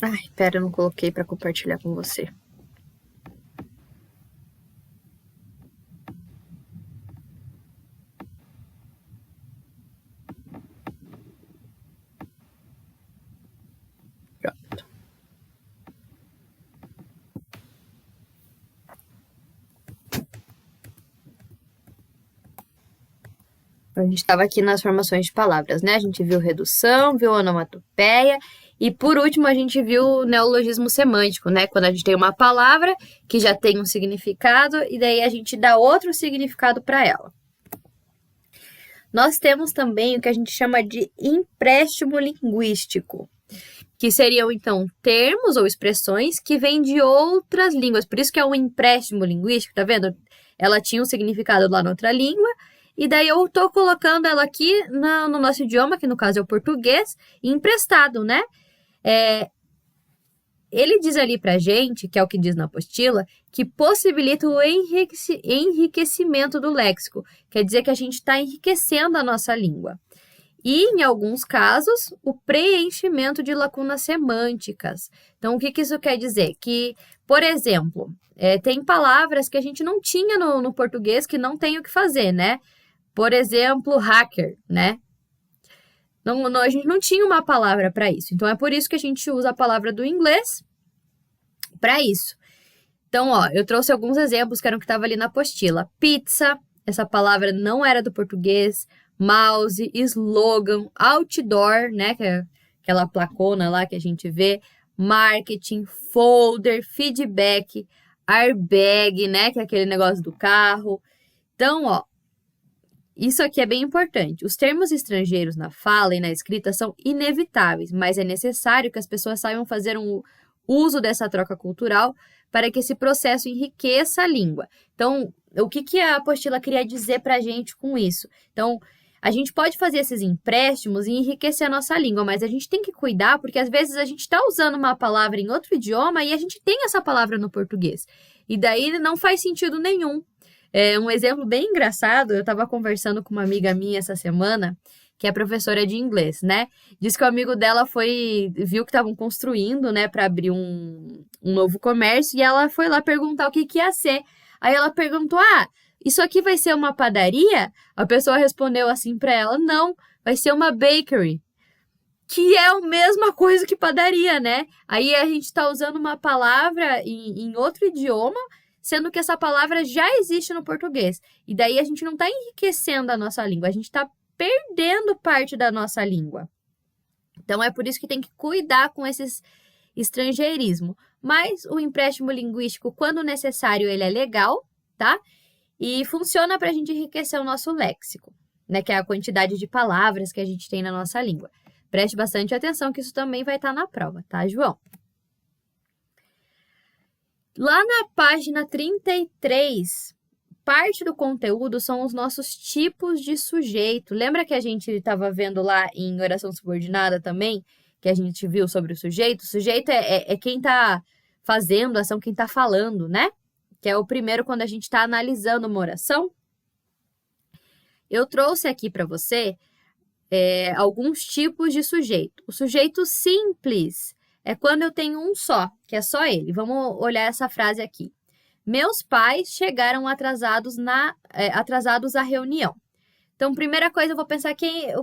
Ai, pera, eu não coloquei para compartilhar com você. Pronto. A gente estava aqui nas formações de palavras, né? A gente viu redução, viu onomatopeia e, por último, a gente viu o neologismo semântico, né? Quando a gente tem uma palavra que já tem um significado e daí a gente dá outro significado para ela. Nós temos também o que a gente chama de empréstimo linguístico, que seriam, então, termos ou expressões que vêm de outras línguas. Por isso que é um empréstimo linguístico, tá vendo? Ela tinha um significado lá na outra língua, e daí eu tô colocando ela aqui no nosso idioma, que no caso é o português, emprestado, né? Ele diz ali pra gente, que é o que diz na apostila, que possibilita o enriquecimento do léxico. Quer dizer que a gente está enriquecendo a nossa língua. E, em alguns casos, o preenchimento de lacunas semânticas. Então, o que isso quer dizer? Que, por exemplo, tem palavras que a gente não tinha no português que não tem o que fazer, né? Por exemplo, hacker, né? A gente não tinha uma palavra para isso. Então, é por isso que a gente usa a palavra do inglês para isso. Então, ó, eu trouxe alguns exemplos que eram que estava ali na apostila. Pizza, essa palavra não era do português. Mouse, slogan, outdoor, né, que é aquela placona lá que a gente vê, marketing, folder, feedback, airbag, né, que é aquele negócio do carro. Então, ó, isso aqui é bem importante. Os termos estrangeiros na fala e na escrita são inevitáveis, mas é necessário que as pessoas saibam fazer um uso dessa troca cultural para que esse processo enriqueça a língua. Então, o que a apostila queria dizer para a gente com isso? Então, a gente pode fazer esses empréstimos e enriquecer a nossa língua, mas a gente tem que cuidar, porque às vezes a gente está usando uma palavra em outro idioma e a gente tem essa palavra no português. E daí não faz sentido nenhum. Um exemplo bem engraçado, eu estava conversando com uma amiga minha essa semana, que é professora de inglês, né? Diz que o amigo dela viu que estavam construindo, né, para abrir um novo comércio, e ela foi lá perguntar o que ia ser. Aí ela perguntou, isso aqui vai ser uma padaria? A pessoa respondeu assim para ela, não, vai ser uma bakery. Que é a mesma coisa que padaria, né? Aí a gente está usando uma palavra em outro idioma, sendo que essa palavra já existe no português. E daí a gente não está enriquecendo a nossa língua, a gente está perdendo parte da nossa língua. Então, é por isso que tem que cuidar com esses estrangeirismo. Mas o empréstimo linguístico, quando necessário, ele é legal, tá? E funciona para a gente enriquecer o nosso léxico, né? Que é a quantidade de palavras que a gente tem na nossa língua. Preste bastante atenção que isso também vai estar na prova, tá, João? Lá na página 33, parte do conteúdo são os nossos tipos de sujeito. Lembra que a gente estava vendo lá em oração subordinada também, que a gente viu sobre o sujeito? O sujeito é quem está fazendo a ação, quem está falando, né? Que é o primeiro quando a gente está analisando uma oração. Eu trouxe aqui para você alguns tipos de sujeito. O sujeito simples é quando eu tenho um só, que é só ele. Vamos olhar essa frase aqui. Meus pais chegaram atrasados à reunião. Então, primeira coisa, eu vou pensar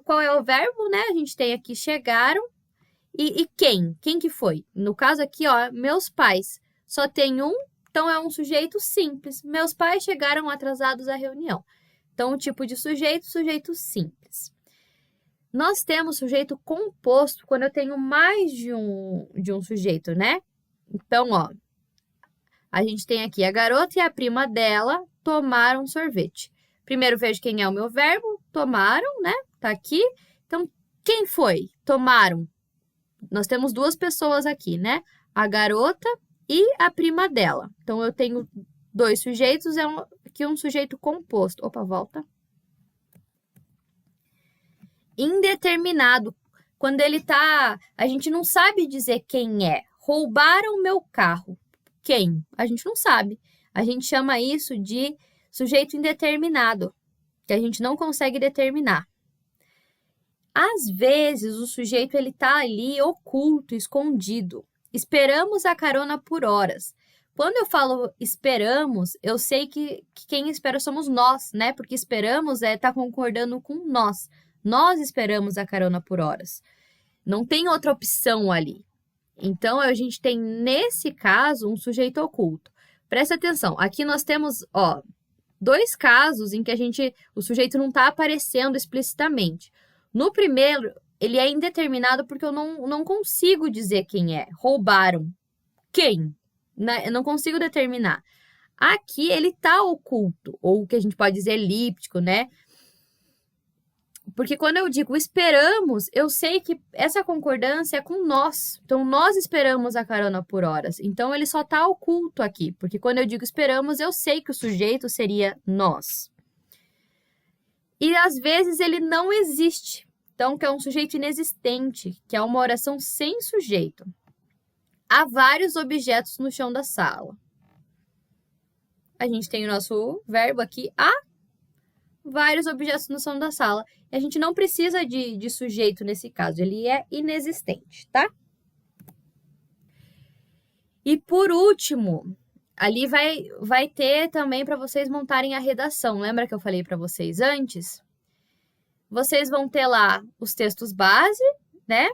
qual é o verbo, né? A gente tem aqui chegaram e quem? Quem que foi? No caso aqui, ó, meus pais. Só tem um, então é um sujeito simples. Meus pais chegaram atrasados à reunião. Então, o tipo de sujeito simples. Nós temos sujeito composto quando eu tenho mais de um sujeito, né? Então, ó, a gente tem aqui a garota e a prima dela tomaram sorvete. Primeiro vejo quem é o meu verbo, tomaram, né? Tá aqui. Então, quem foi? Tomaram. Nós temos duas pessoas aqui, né? A garota e a prima dela. Então, eu tenho dois sujeitos, aqui um sujeito composto. Opa, volta. Indeterminado. Quando ele tá... A gente não sabe dizer quem é. Roubaram meu carro. Quem? A gente não sabe. A gente chama isso de sujeito indeterminado, que a gente não consegue determinar. Às vezes, o sujeito ele tá ali oculto, escondido. Esperamos a carona por horas. Quando eu falo esperamos, eu sei que quem espera somos nós, né? Porque esperamos tá concordando com nós. Nós esperamos a carona por horas. Não tem outra opção ali. Então, a gente tem, nesse caso, um sujeito oculto. Presta atenção, aqui nós temos, dois casos em que o sujeito não está aparecendo explicitamente. No primeiro, ele é indeterminado porque eu não consigo dizer quem é. Roubaram. Quem? Eu não consigo determinar. Aqui, ele está oculto, ou o que a gente pode dizer elíptico, né? Porque quando eu digo esperamos, eu sei que essa concordância é com nós. Então, nós esperamos a carona por horas. Então, ele só está oculto aqui. Porque quando eu digo esperamos, eu sei que o sujeito seria nós. E, às vezes, ele não existe. Então, que é um sujeito inexistente, que é uma oração sem sujeito. Há vários objetos no chão da sala. A gente tem o nosso verbo aqui, há vários objetos no chão da sala. E a gente não precisa de sujeito nesse caso, ele é inexistente, tá? E por último, ali vai ter também para vocês montarem a redação. Lembra que eu falei para vocês antes? Vocês vão ter lá os textos base, né?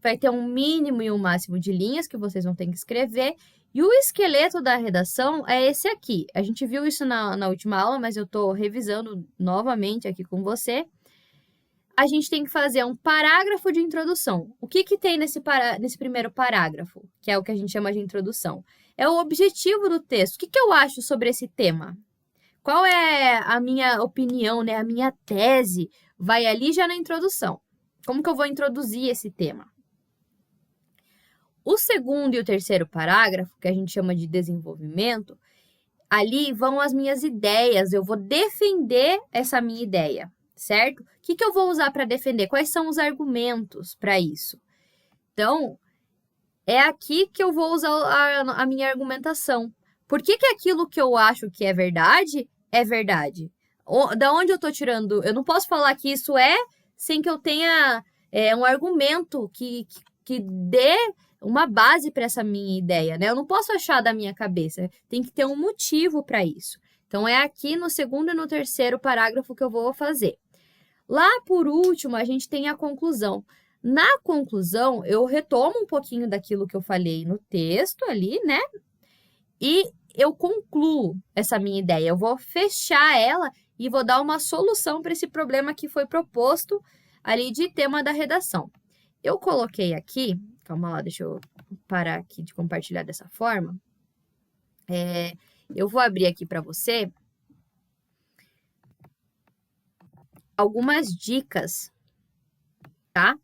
Vai ter um mínimo e um máximo de linhas que vocês vão ter que escrever. E o esqueleto da redação é esse aqui. A gente viu isso na última aula, mas eu estou revisando novamente aqui com você. A gente tem que fazer um parágrafo de introdução. O que tem nesse primeiro parágrafo, que é o que a gente chama de introdução? É o objetivo do texto. O que eu acho sobre esse tema? Qual é a minha opinião, né? A minha tese? Vai ali já na introdução. Como que eu vou introduzir esse tema? O segundo e o terceiro parágrafo, que a gente chama de desenvolvimento, ali vão as minhas ideias, eu vou defender essa minha ideia, certo? O que eu vou usar para defender? Quais são os argumentos para isso? Então, é aqui que eu vou usar a minha argumentação. Por que aquilo que eu acho que é verdade, é verdade? Da onde eu estou tirando? Eu não posso falar que isso é sem que eu tenha um argumento que dê uma base para essa minha ideia, né? Eu não posso achar da minha cabeça, tem que ter um motivo para isso. Então, é aqui no segundo e no terceiro parágrafo que eu vou fazer. Lá, por último, a gente tem a conclusão. Na conclusão, eu retomo um pouquinho daquilo que eu falei no texto ali, né? E eu concluo essa minha ideia. Eu vou fechar ela e vou dar uma solução para esse problema que foi proposto ali de tema da redação. Eu coloquei aqui, calma lá, deixa eu parar aqui de compartilhar dessa forma. Eu vou abrir aqui para você algumas dicas, tá?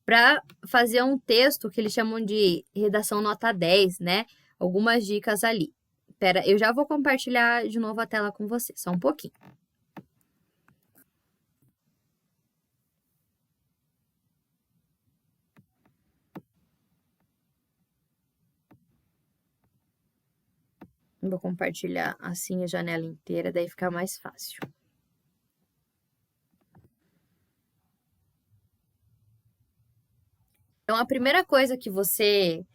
Para fazer um texto que eles chamam de redação nota 10, né? Algumas dicas ali. Espera, eu já vou compartilhar de novo a tela com você, só um pouquinho. Vou compartilhar assim a janela inteira, daí fica mais fácil. Então, a primeira coisa que você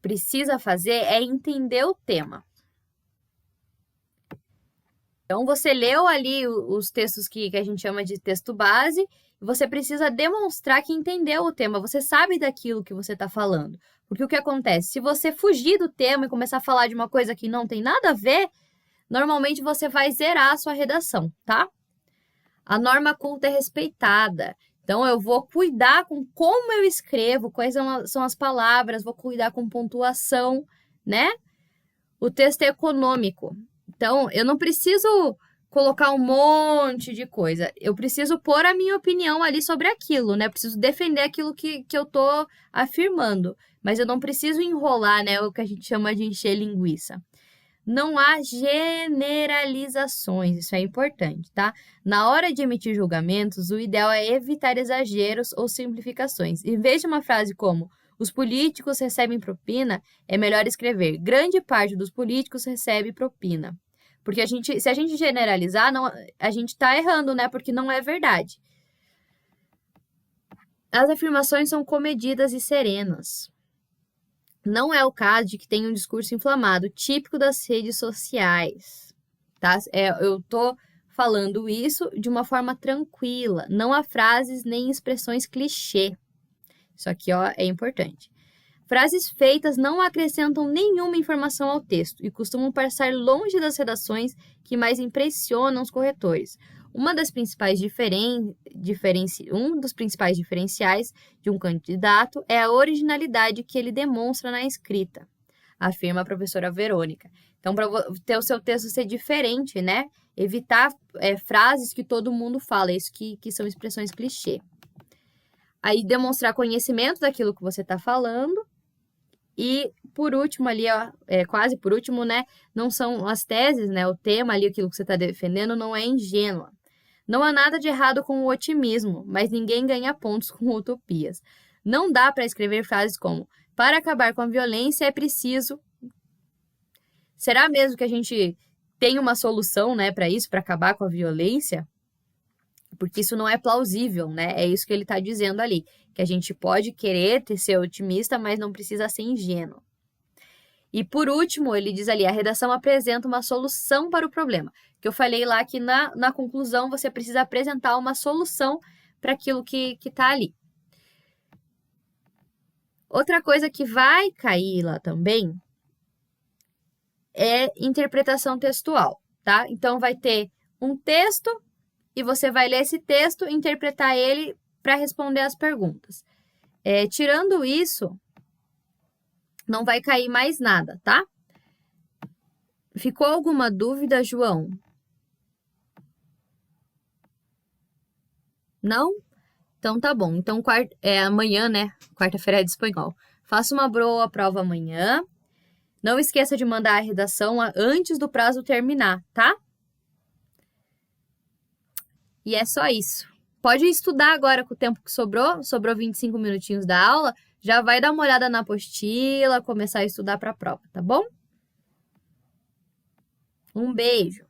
precisa fazer é entender o tema. Então, você leu ali os textos que a gente chama de texto base, e você precisa demonstrar que entendeu o tema, você sabe daquilo que você está falando. Porque o que acontece? Se você fugir do tema e começar a falar de uma coisa que não tem nada a ver, normalmente você vai zerar a sua redação, tá? A norma culta é respeitada. Então, eu vou cuidar com como eu escrevo, quais são as palavras, vou cuidar com pontuação, né? O texto é econômico. Então, eu não preciso colocar um monte de coisa. Eu preciso pôr a minha opinião ali sobre aquilo, né? Eu preciso defender aquilo que eu tô afirmando. Mas eu não preciso enrolar, né? O que a gente chama de encher linguiça. Não há generalizações, isso é importante, tá? Na hora de emitir julgamentos, o ideal é evitar exageros ou simplificações. Em vez de uma frase como os políticos recebem propina, é melhor escrever grande parte dos políticos recebe propina. Porque se a gente generalizar, a gente está errando, né? Porque não é verdade. As afirmações são comedidas e serenas. Não é o caso de que tem um discurso inflamado, típico das redes sociais, tá? Eu tô falando isso de uma forma tranquila, não há frases nem expressões clichê. Isso aqui, ó, é importante. Frases feitas não acrescentam nenhuma informação ao texto e costumam passar longe das redações que mais impressionam os corretores. Um dos principais diferenciais de um candidato é a originalidade que ele demonstra na escrita, afirma a professora Verônica. Então, para ter o seu texto ser diferente, né? Evitar frases que todo mundo fala, isso que são expressões clichê. Aí, demonstrar conhecimento daquilo que você está falando. E, por último, ali, ó, quase por último, né? Não são as teses, né? O tema ali, aquilo que você está defendendo, não é ingênua. Não há nada de errado com o otimismo, mas ninguém ganha pontos com utopias. Não dá para escrever frases como: para acabar com a violência é preciso. Será mesmo que a gente tem uma solução, né, para isso, para acabar com a violência? Porque isso não é plausível, né? É isso que ele está dizendo ali, que a gente pode querer ser otimista, mas não precisa ser ingênuo. E por último, ele diz ali, a redação apresenta uma solução para o problema. Que eu falei lá que na conclusão você precisa apresentar uma solução para aquilo que está ali. Outra coisa que vai cair lá também é interpretação textual, tá? Então, vai ter um texto e você vai ler esse texto e interpretar ele para responder as perguntas. Tirando isso, não vai cair mais nada, tá? Ficou alguma dúvida, João? Não? Então tá bom. Então amanhã, né? Quarta-feira é de espanhol. Faça uma boa prova amanhã. Não esqueça de mandar a redação antes do prazo terminar, tá? E é só isso. Pode estudar agora com o tempo que sobrou 25 minutinhos da aula, já vai dar uma olhada na apostila, começar a estudar para a prova, tá bom? Um beijo!